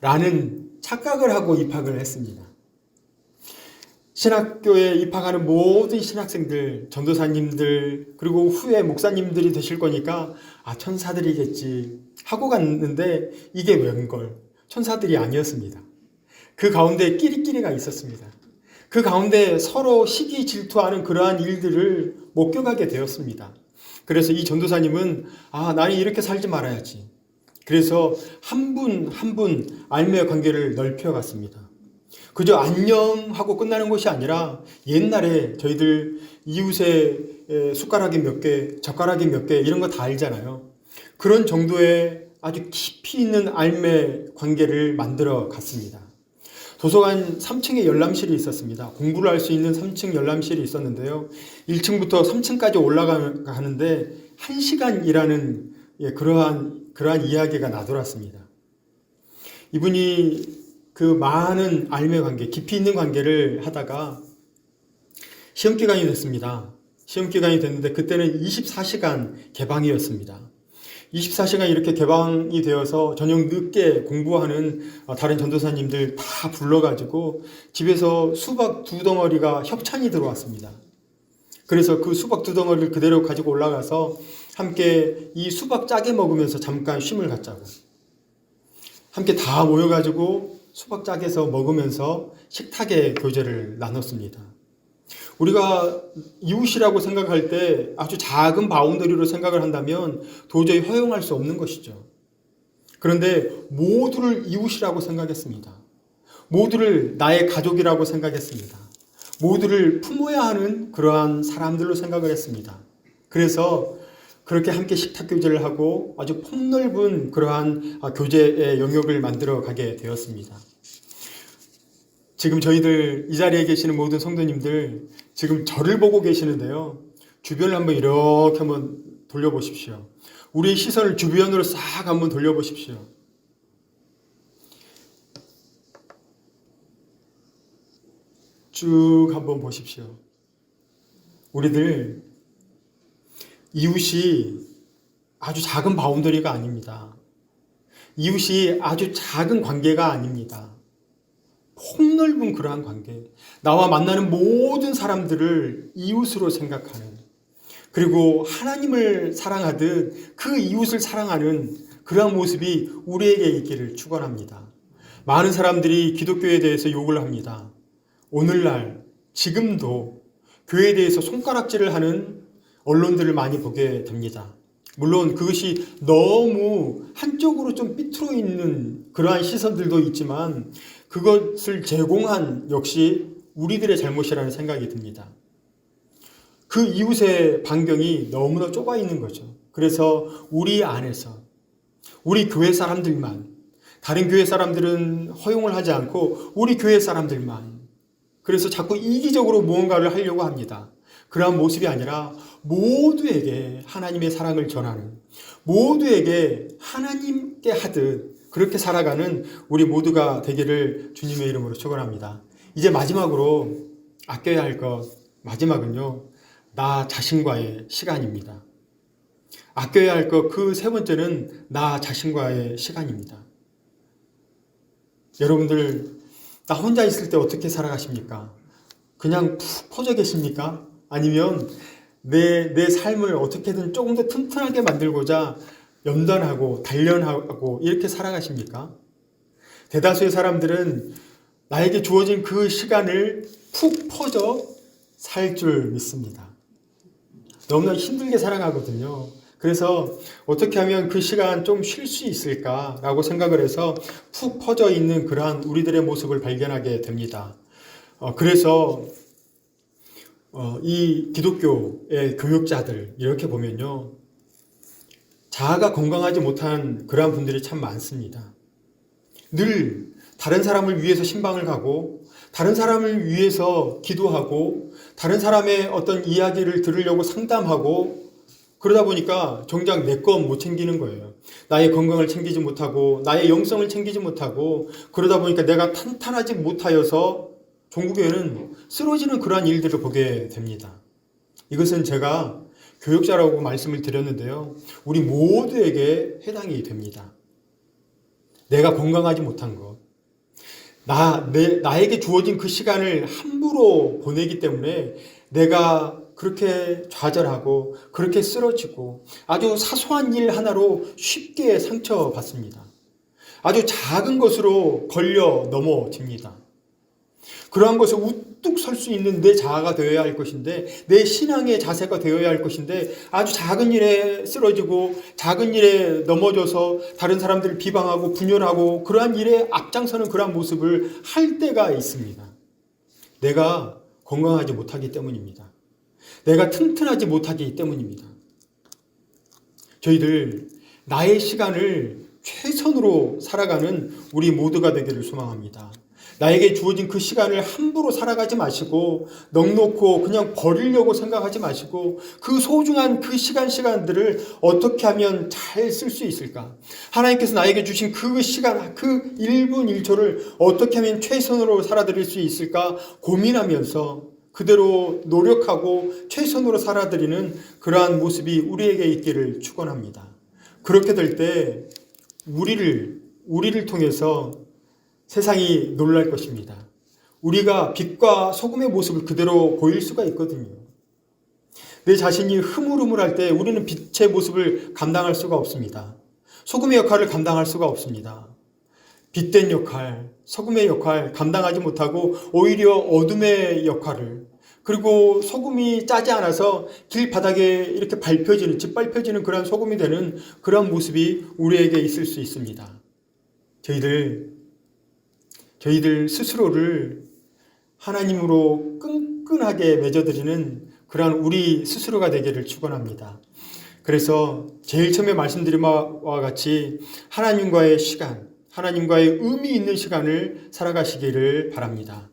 라는 착각을 하고 입학을 했습니다. 신학교에 입학하는 모든 신학생들, 전도사님들, 그리고 후에 목사님들이 되실 거니까 천사들이겠지 하고 갔는데 이게 웬걸 천사들이 아니었습니다. 그 가운데 끼리끼리가 있었습니다. 그 가운데 서로 시기 질투하는 그러한 일들을 목격하게 되었습니다. 그래서 이 전도사님은 나는 이렇게 살지 말아야지. 그래서 한 분 한 분 알매 관계를 넓혀갔습니다. 그저 안녕하고 끝나는 것이 아니라 옛날에 저희들 이웃의 숟가락이 몇 개, 젓가락이 몇 개 이런 거 다 알잖아요. 그런 정도의 아주 깊이 있는 알매 관계를 만들어 갔습니다. 도서관 3층에 열람실이 있었습니다. 공부를 할 수 있는 3층 열람실이 있었는데요. 1층부터 3층까지 올라가는데 1시간이라는 그러한 이야기가 나돌았습니다. 이분이 그 많은 알매 관계, 깊이 있는 관계를 하다가 시험기간이 됐습니다. 시험기간이 됐는데 그때는 24시간 개방이었습니다. 24시간 이렇게 개방이 되어서 저녁 늦게 공부하는 다른 전도사님들 다 불러가지고 집에서 수박 2덩어리가 협찬이 들어왔습니다. 그래서 그 수박 2덩어리를 그대로 가지고 올라가서 함께 이 수박 짜게 먹으면서 잠깐 쉼을 갖자고. 함께 다 모여가지고 수박 짜게서 먹으면서 식탁의 교제를 나눴습니다. 우리가 이웃이라고 생각할 때 아주 작은 바운더리로 생각을 한다면 도저히 허용할 수 없는 것이죠. 그런데 모두를 이웃이라고 생각했습니다. 모두를 나의 가족이라고 생각했습니다. 모두를 품어야 하는 그러한 사람들로 생각을 했습니다. 그래서 그렇게 함께 식탁 교제를 하고 아주 폭넓은 그러한 교제의 영역을 만들어 가게 되었습니다. 지금 저희들 이 자리에 계시는 모든 성도님들 지금 저를 보고 계시는데요. 주변을 한번 이렇게 한번 돌려보십시오. 우리의 시선을 주변으로 싹 한번 돌려보십시오. 쭉 한번 보십시오. 우리들 이웃이 아주 작은 바운더리가 아닙니다. 이웃이 아주 작은 관계가 아닙니다. 폭넓은 그러한 관계, 나와 만나는 모든 사람들을 이웃으로 생각하는, 그리고 하나님을 사랑하듯 그 이웃을 사랑하는 그러한 모습이 우리에게 있기를 축원합니다. 많은 사람들이 기독교에 대해서 욕을 합니다. 오늘날 지금도 교회에 대해서 손가락질을 하는 언론들을 많이 보게 됩니다. 물론 그것이 너무 한쪽으로 좀 삐뚤어 있는 그러한 시선들도 있지만 그것을 제공한 역시 우리들의 잘못이라는 생각이 듭니다. 그 이웃의 반경이 너무나 좁아 있는 거죠. 그래서 우리 안에서 우리 교회 사람들만, 다른 교회 사람들은 허용을 하지 않고 우리 교회 사람들만, 그래서 자꾸 이기적으로 무언가를 하려고 합니다. 그러한 모습이 아니라 모두에게 하나님의 사랑을 전하는, 모두에게 하나님께 하듯 그렇게 살아가는 우리 모두가 되기를 주님의 이름으로 축원합니다. 이제 마지막으로 아껴야 할 것, 마지막은요, 나 자신과의 시간입니다. 아껴야 할 것 그 세 번째는 나 자신과의 시간입니다. 여러분들, 나 혼자 있을 때 어떻게 살아가십니까? 그냥 푹 퍼져 계십니까? 아니면 내 삶을 어떻게든 조금 더 튼튼하게 만들고자 연단하고 단련하고 이렇게 살아가십니까? 대다수의 사람들은 나에게 주어진 그 시간을 푹 퍼져 살 줄 믿습니다. 너무나 힘들게 살아가거든요. 그래서 어떻게 하면 그 시간 좀 쉴 수 있을까라고 생각을 해서 푹 퍼져 있는 그러한 우리들의 모습을 발견하게 됩니다. 그래서 이 기독교의 교육자들 이렇게 보면요, 자아가 건강하지 못한 그러한 분들이 참 많습니다. 늘 다른 사람을 위해서 신방을 가고 다른 사람을 위해서 기도하고 다른 사람의 어떤 이야기를 들으려고 상담하고 그러다 보니까 정작 내 것 못 챙기는 거예요. 나의 건강을 챙기지 못하고 나의 영성을 챙기지 못하고 그러다 보니까 내가 탄탄하지 못하여서 종국교회는 쓰러지는 그러한 일들을 보게 됩니다. 이것은 제가 교육자라고 말씀을 드렸는데요, 우리 모두에게 해당이 됩니다. 내가 건강하지 못한 것, 나에게 주어진 그 시간을 함부로 보내기 때문에 내가 그렇게 좌절하고 그렇게 쓰러지고 아주 사소한 일 하나로 쉽게 상처받습니다. 아주 작은 것으로 걸려 넘어집니다. 그러한 것을 우뚝 설 수 있는 내 자아가 되어야 할 것인데, 내 신앙의 자세가 되어야 할 것인데, 아주 작은 일에 쓰러지고 작은 일에 넘어져서 다른 사람들을 비방하고 분열하고 그러한 일에 앞장서는 그러한 모습을 할 때가 있습니다. 내가 건강하지 못하기 때문입니다. 내가 튼튼하지 못하기 때문입니다. 저희들 나의 시간을 최선으로 살아가는 우리 모두가 되기를 소망합니다. 나에게 주어진 그 시간을 함부로 살아가지 마시고 넉놓고 그냥 버리려고 생각하지 마시고 그 소중한 그 시간들을 어떻게 하면 잘 쓸 수 있을까? 하나님께서 나에게 주신 그 시간, 그 1분 1초를 어떻게 하면 최선으로 살아드릴 수 있을까 고민하면서 그대로 노력하고 최선으로 살아드리는 그러한 모습이 우리에게 있기를 축원합니다. 그렇게 될 때 우리를 통해서 세상이 놀랄 것입니다. 우리가 빛과 소금의 모습을 그대로 보일 수가 있거든요. 내 자신이 흐물흐물할 때 우리는 빛의 모습을 감당할 수가 없습니다. 소금의 역할을 감당할 수가 없습니다. 빛된 역할, 소금의 역할 감당하지 못하고 오히려 어둠의 역할을, 그리고 소금이 짜지 않아서 길바닥에 이렇게 짓밟혀지는 그런 소금이 되는 그런 모습이 우리에게 있을 수 있습니다. 저희들 스스로를 하나님으로 끈끈하게 맺어드리는 그러한 우리 스스로가 되기를 축원합니다. 그래서 제일 처음에 말씀드린 바와 같이 하나님과의 시간, 하나님과의 의미 있는 시간을 살아가시기를 바랍니다.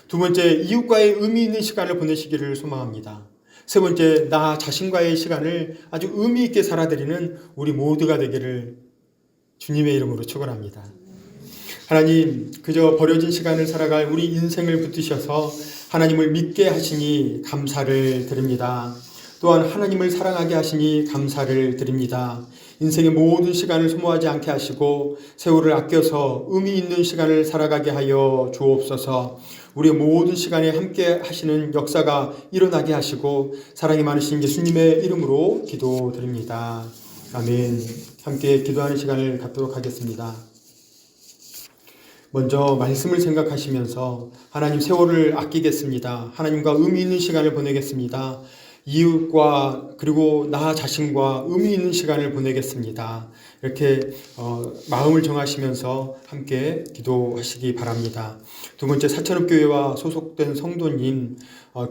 두 번째, 이웃과의 의미 있는 시간을 보내시기를 소망합니다. 세 번째, 나 자신과의 시간을 아주 의미 있게 살아드리는 우리 모두가 되기를 주님의 이름으로 축원합니다. 하나님, 그저 버려진 시간을 살아갈 우리 인생을 붙드셔서 하나님을 믿게 하시니 감사를 드립니다. 또한 하나님을 사랑하게 하시니 감사를 드립니다. 인생의 모든 시간을 소모하지 않게 하시고 세월을 아껴서 의미 있는 시간을 살아가게 하여 주옵소서. 우리의 모든 시간에 함께 하시는 역사가 일어나게 하시고 사랑이 많으신 예수님의 이름으로 기도드립니다. 아멘. 함께 기도하는 시간을 갖도록 하겠습니다. 먼저 말씀을 생각하시면서 하나님, 세월을 아끼겠습니다. 하나님과 의미 있는 시간을 보내겠습니다. 이웃과 그리고 나 자신과 의미 있는 시간을 보내겠습니다. 이렇게 마음을 정하시면서 함께 기도하시기 바랍니다. 두 번째, 사천읍교회와 소속된 성도님,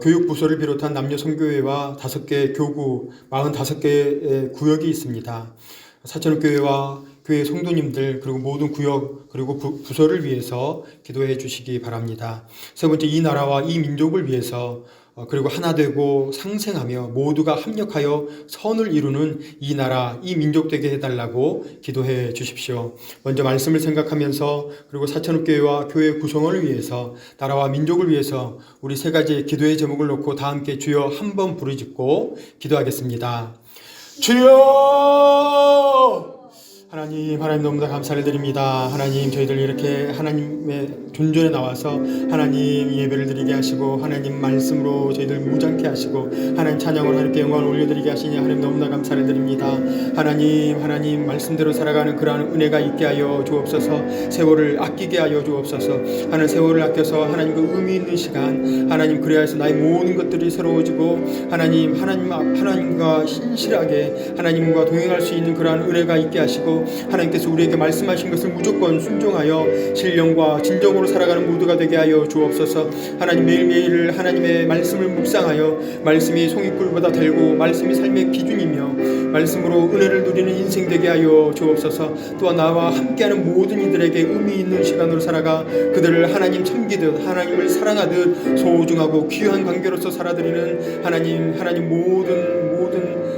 교육부서를 비롯한 남녀 선교회와 5개 교구, 45개의 구역이 있습니다. 사천읍교회와 교회 성도님들 그리고 모든 구역 그리고 부서를 위해서 기도해 주시기 바랍니다. 세 번째, 이 나라와 이 민족을 위해서 그리고 하나 되고 상생하며 모두가 합력하여 선을 이루는 이 나라, 이 민족 되게 해달라고 기도해 주십시오. 먼저 말씀을 생각하면서 그리고 사천읍교회와 교회 구성원을 위해서 나라와 민족을 위해서 우리 세 가지 기도의 제목을 놓고 다 함께 주여 한번 부르짖고 기도하겠습니다. 주여! 하나님 너무나 감사를 드립니다. 하나님, 저희들 이렇게 하나님의 존전에 나와서 하나님 예배를 드리게 하시고 하나님 말씀으로 저희들 무장케 하시고 하나님 찬양으로 하나님께 영광을 올려드리게 하시니 하나님 너무나 감사를 드립니다. 하나님 말씀대로 살아가는 그러한 은혜가 있게 하여 주옵소서. 세월을 아끼게 하여 주옵소서. 하나님, 세월을 아껴서 하나님과 의미 있는 시간, 하나님 그래야 해서 나의 모든 것들이 새로워지고 하나님과 신실하게 하나님과 동행할 수 있는 그러한 은혜가 있게 하시고 하나님께서 우리에게 말씀하신 것을 무조건 순종하여 신령과 진정으로 살아가는 모두가 되게 하여 주옵소서. 하나님, 매일매일 하나님의 말씀을 묵상하여 말씀이 송이꿀보다 달고 말씀이 삶의 기준이며 말씀으로 은혜를 누리는 인생 되게 하여 주옵소서. 또한 나와 함께하는 모든 이들에게 의미 있는 시간으로 살아가 그들을 하나님 섬기듯 하나님을 사랑하듯 소중하고 귀한 관계로서 살아드리는 하나님 모든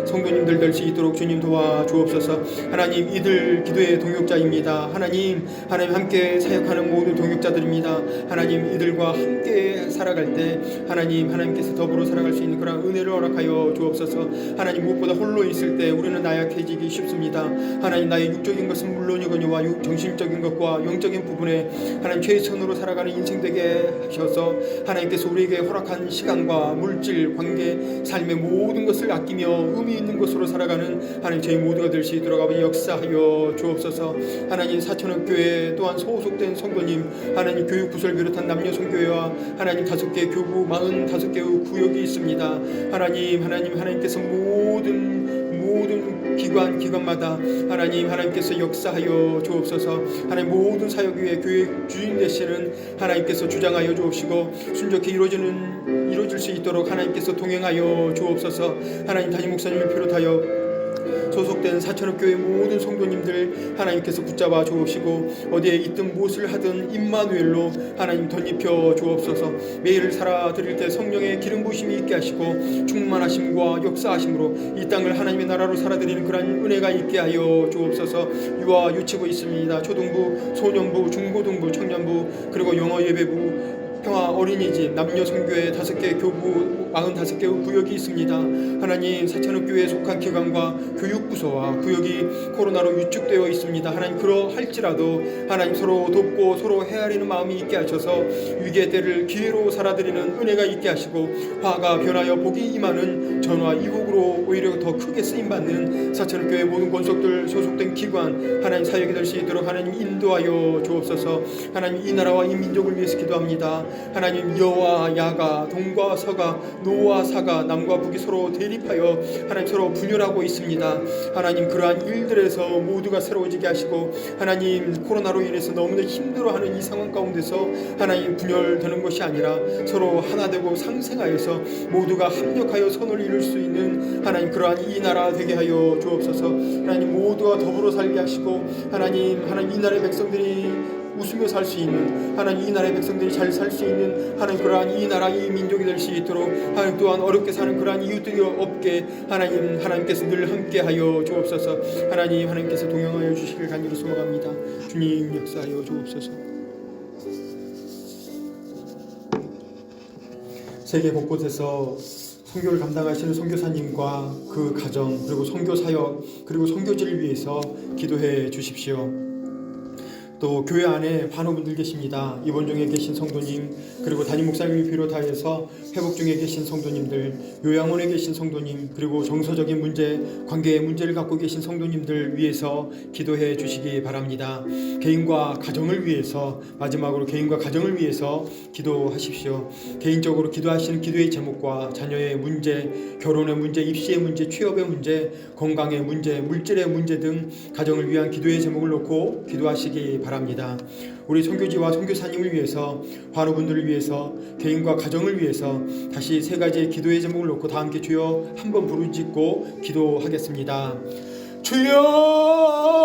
성도님들 될 수 있도록 주님 도와 주옵소서. 하나님, 이들 기도의 동역자입니다. 하나님 함께 사역하는 모든 동역자들입니다. 하나님, 이들과 함께 살아갈 때 하나님께서 더불어 살아갈 수 있는 그런 은혜를 허락하여 주옵소서. 하나님, 무엇보다 홀로 있을 때 우리는 나약해지기 쉽습니다. 하나님, 나의 육적인 것은 물론이거니와 정신적인 것과 영적인 부분에 하나님 최선으로 살아가는 인생 되게 하셔서 하나님께서 우리에게 허락한 시간과 물질, 관계, 삶의 모든 것을 아끼며 의미 있는 것으로 살아가는 하나님 저희 모두가 될 수 있도록 아버지 역사하여 주옵소서. 하나님, 사천읍교회 또한 소속된 성도님, 하나님 교육부서를 비롯한 남녀 선교회와 하나님 5개 교구, 45개의 구역이 있습니다. 하나님께서 모든 기관마다 하나님께서 역사하여 주옵소서. 하나님, 모든 사역 위에 교회 주인 되시는 하나님께서 주장하여 주옵시고 순적히 이루어질 수 있도록 하나님께서 동행하여 주옵소서. 하나님, 담임 목사님을 비롯하여 소속된 사천읍교회 모든 성도님들 하나님께서 붙잡아 주옵시고 어디에 있든 무엇을 하든 임마누엘로 하나님 덧입혀 주옵소서. 매일을 살아드릴 때 성령의 기름 부으심이 있게 하시고 충만하심과 역사하심으로 이 땅을 하나님의 나라로 살아드리는 그런 은혜가 있게 하여 주옵소서. 유아 유치부 있습니다. 초등부, 소년부, 중고등부, 청년부 그리고 영어 예배부, 평화 어린이집, 남녀 선교회 5개 교구, 45개의 구역이 있습니다. 하나님, 사천읍교회에 속한 기관과 교육부서와 구역이 코로나로 위축되어 있습니다. 하나님, 그러할지라도 하나님 서로 돕고 서로 헤아리는 마음이 있게 하셔서 위기의 때를 기회로 살아드리는 은혜가 있게 하시고 화가 변하여 복이 임하는 전화 이국으로 오히려 더 크게 쓰임받는 사천읍교회 모든 권속들 소속된 기관 하나님 사역이 될 수 있도록 하나님 인도하여 주옵소서. 하나님, 이 나라와 이 민족을 위해서 기도합니다. 하나님, 여와 야가, 동과 서가, 노와 사가, 남과 북이 서로 대립하여 하나님 서로 분열하고 있습니다. 하나님, 그러한 일들에서 모두가 새로워지게 하시고 하나님, 코로나로 인해서 너무나 힘들어하는 이 상황 가운데서 하나님 분열되는 것이 아니라 서로 하나 되고 상생하여서 모두가 합력하여 선을 이룰 수 있는 하나님 그러한 이 나라 되게 하여 주옵소서. 하나님, 모두가 더불어 살게 하시고 하나님 이 나라의 백성들이 웃으며 살 수 있는 하나님, 이 나라의 백성들이 잘 살 수 있는 하나님 그러한 이 나라 이 민족이 될 수 있도록 하나님 또한 어렵게 사는 그러한 이웃들이 없게 하나님께서 늘 함께하여 주옵소서. 하나님께서 동행하여 주시길 간절히 소망합니다. 주님 역사하여 주옵소서. 세계 곳곳에서 선교를 감당하시는 선교사님과 그 가정 그리고 선교 사역 그리고 선교지를 위해서 기도해 주십시오. 또 교회 안에 환우분들 계십니다. 입원 중에 계신 성도님, 그리고 담임 목사님을 비롯하여서 회복 중에 계신 성도님들, 요양원에 계신 성도님, 그리고 정서적인 문제, 관계의 문제를 갖고 계신 성도님들 위해서 기도해 주시기 바랍니다. 개인과 가정을 위해서, 마지막으로 개인과 가정을 위해서 기도하십시오. 개인적으로 기도하시는 기도의 제목과 자녀의 문제, 결혼의 문제, 입시의 문제, 취업의 문제, 건강의 문제, 물질의 문제 등 가정을 위한 기도의 제목을 놓고 기도하시기 바랍니다. 우리 선교지와 선교사님을 위해서, 환우분들을 위해서, 개인과 가정을 위해서 다시 세 가지의 기도의 제목을 놓고 다 함께 주여 한번 부르짖고 기도하겠습니다. 주여!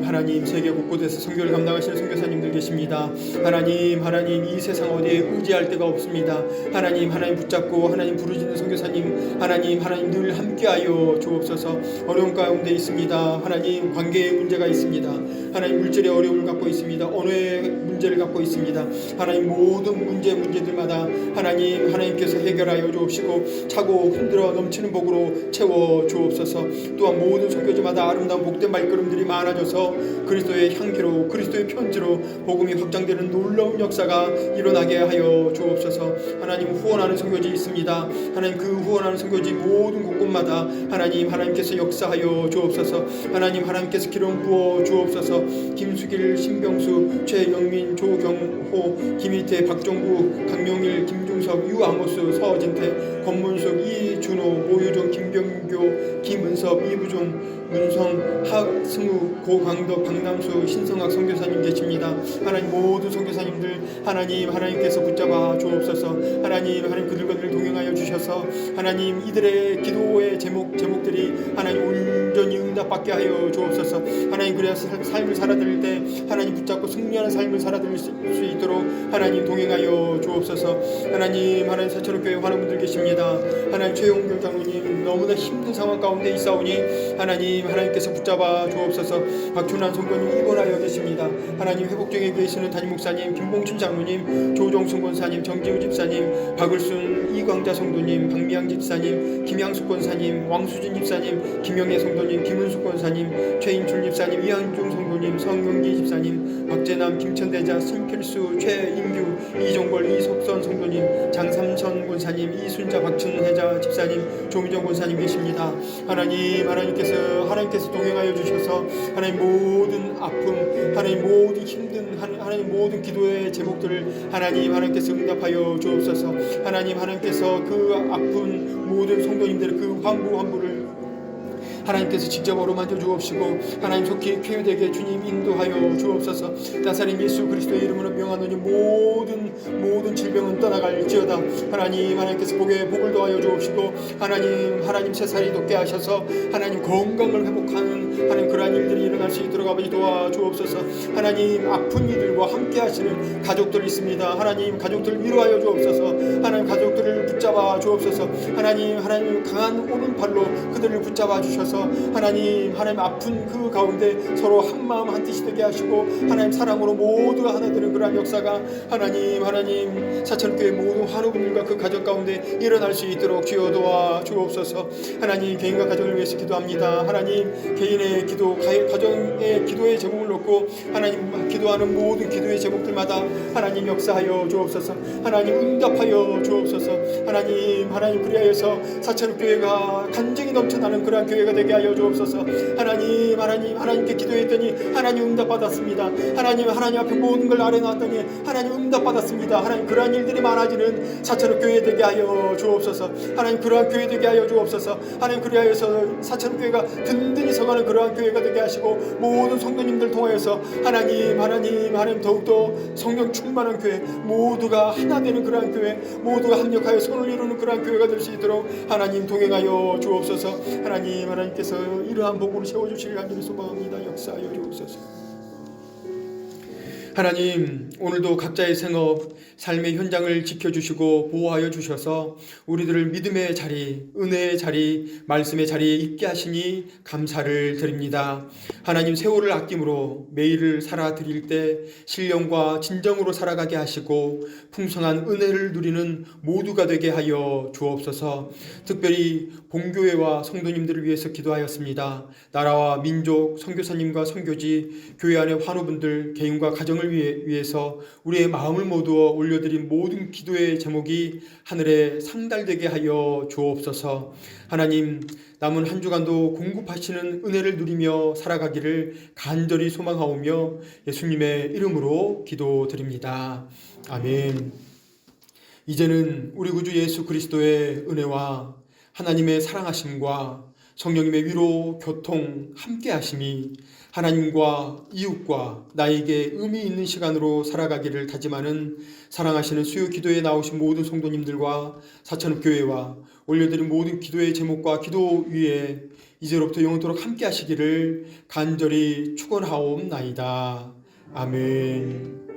하나님 세계 곳곳에서 선교를 감당하시는 선교사님들 계십니다. 하나님 이 세상 어디에 의지할 데가 없습니다. 하나님 붙잡고 하나님 부르짖는 선교사님, 하나님 늘 함께하여 주옵소서. 어려운 가운데 있습니다. 하나님 관계의 문제가 있습니다. 하나님 물질의 어려움을 갖고 있습니다. 언어의 문제를 갖고 있습니다. 하나님 모든 문제들마다 하나님께서 해결하여 주옵시고 차고 흔들어 넘치는 복으로 채워 주옵소서. 또한 모든 선교지마다 아름다운 복된 말걸음들이 많아져서 그리스도의 향기로, 그리스도의 편지로 복음이 확장되는 놀라운 역사가 일어나게 하여 주옵소서. 하나님 후원하는 선교지 있습니다. 하나님 그 후원하는 선교지 모든 곳곳마다 하나님께서 역사하여 주옵소서. 하나님께서 기름 부어 주옵소서. 김수길, 신병수, 최영민, 조경호, 김희태, 박종구, 강명일, 김중섭, 유아모스, 서진태, 권문숙, 이준호, 모유종, 김병교, 김은섭, 이부종, 문성, 하승우, 고강덕, 박남수, 신성학 선교사님 계십니다. 하나님 모든 선교사님들 하나님께서 붙잡아 주옵소서. 하나님 그들과 늘 동행하여 주셔서 하나님 이들의 기도의 제목들이 하나님 온전히 응답받게 하여 주옵소서. 하나님 그래서 삶을 살아드릴 때 하나님 붙잡고 승리하는 삶을 살아드릴 수 있도록 하나님 동행하여 주옵소서. 하나님 사천옥 교회 환우분들 계십니다. 하나님 최용경 장로님 너무나 힘든 상황 가운데 있사오니 하나님께서 붙잡아 주옵소서. 박준환 선교님 입원하여 계십니다. 하나님 회복 중에 계시는 담임 목사님, 김봉춘 장로님, 조정순 권사님, 정지우 집사님, 박을순, 이광자 성도님, 박미양 집사님, 김양숙 권사님, 왕수진 집사님, 김영애 성도님, 김은숙 권사님, 최인출 집사님, 이한중 성도님, 성용기 집사님, 박재남, 김천대자, 신필수, 최인규, 이종걸, 이석선 성도님, 장삼선 권사님, 이순자, 박춘혜자 집사님, 조민정 권사님 계십니다. 하나님께서 동행하여 주셔서 하나님 모든 아픔, 하나님 모든 힘든 하나님 모든 기도의 제목들을 하나님께서 응답하여 주옵소서. 하나님께서 그 아픈 모든 성도님들의 그 환부를 하나님께서 직접 어루만져 주옵시고 하나님 속히 쾌유되게 주님 인도하여 주옵소서. 나사렛 예수 그리스도의 이름으로 명하노니 모든 질병은 떠나갈지어다. 하나님께서 복을 더하여 주옵시고 하나님 세살이 돋게 하셔서 하나님 건강을 회복하는 그러한 일들이 일어날 수 있도록 아버지 도와 주옵소서. 아픈 이들과 함께 하시는 가족들 있습니다. 가족들 위로하여 주옵소서. 가족들을 붙잡아 주옵소서. 강한 오른팔로 그들을 붙잡아 주셔서 하나님 아픈 그 가운데 서로 한마음 한뜻이 되게 하시고 사랑으로 모두가 하나 되는 그러한 역사가 사천교회 모든 환우분들과 그 가정 가운데 일어날 수 있도록 주여 도와 주옵소서. 개인과 가정을 위해서 기도합니다. 개인의 기도, 가정의 기도의 제목을 놓고 기도하는 모든 기도의 제목들마다 역사하여 주옵소서. 응답하여 주옵소서. 그리하여서 사천교회가 간증이 넘쳐나는 그러한 교회가 되게 하여 주옵소서. 하나님께 기도했더니 응답받았습니다. 하나님 앞에 모든 걸 아뢰놨더니 응답받았습니다. 그러한 일들이 많아지는 사천교회 되게 하여 주옵소서. 그러한 교회 되게 하여 주옵소서. 그리하여서 사천교회가 든든히 서가는 그러한 교회가 되게 하시고 모든 성도님들 통하여서 더욱더 성령 충만한 교회, 모두가 하나 되는 그러한 교회, 모두가 합력하여 손을 이루는 그러한 교회가 될 수 있도록 동행하여 주옵소서. 하나님께서 이러한 복으로 세워주시길 간절히 소망합니다. 역사하여 주옵소서. 하나님, 오늘도 각자의 생업, 삶의 현장을 지켜주시고 보호하여 주셔서 우리들을 믿음의 자리, 은혜의 자리, 말씀의 자리에 있게 하시니 감사를 드립니다. 하나님, 세월을 아낌으로 매일을 살아드릴 때 신령과 진정으로 살아가게 하시고 풍성한 은혜를 누리는 모두가 되게 하여 주옵소서. 특별히 본교회와 성도님들을 위해서 기도하였습니다. 나라와 민족, 선교사님과 선교지, 교회 안의 환우분들, 개인과 가정을 위해서 우리의 마음을 모두어 올려드린 모든 기도의 제목이 하늘에 상달되게 하여 주옵소서. 하나님, 남은 한 주간도 공급하시는 은혜를 누리며 살아가기를 간절히 소망하오며 예수님의 이름으로 기도드립니다. 아멘. 이제는 우리 구주 예수 그리스도의 은혜와 하나님의 사랑하심과 성령님의 위로, 교통, 함께 하심이 하나님과 이웃과 나에게 의미 있는 시간으로 살아가기를 다짐하는 사랑하시는 수요 기도에 나오신 모든 성도님들과 사천읍교회와 올려드린 모든 기도의 제목과 기도 위에 이제로부터 영원토록 함께 하시기를 간절히 축원하옵나이다. 아멘.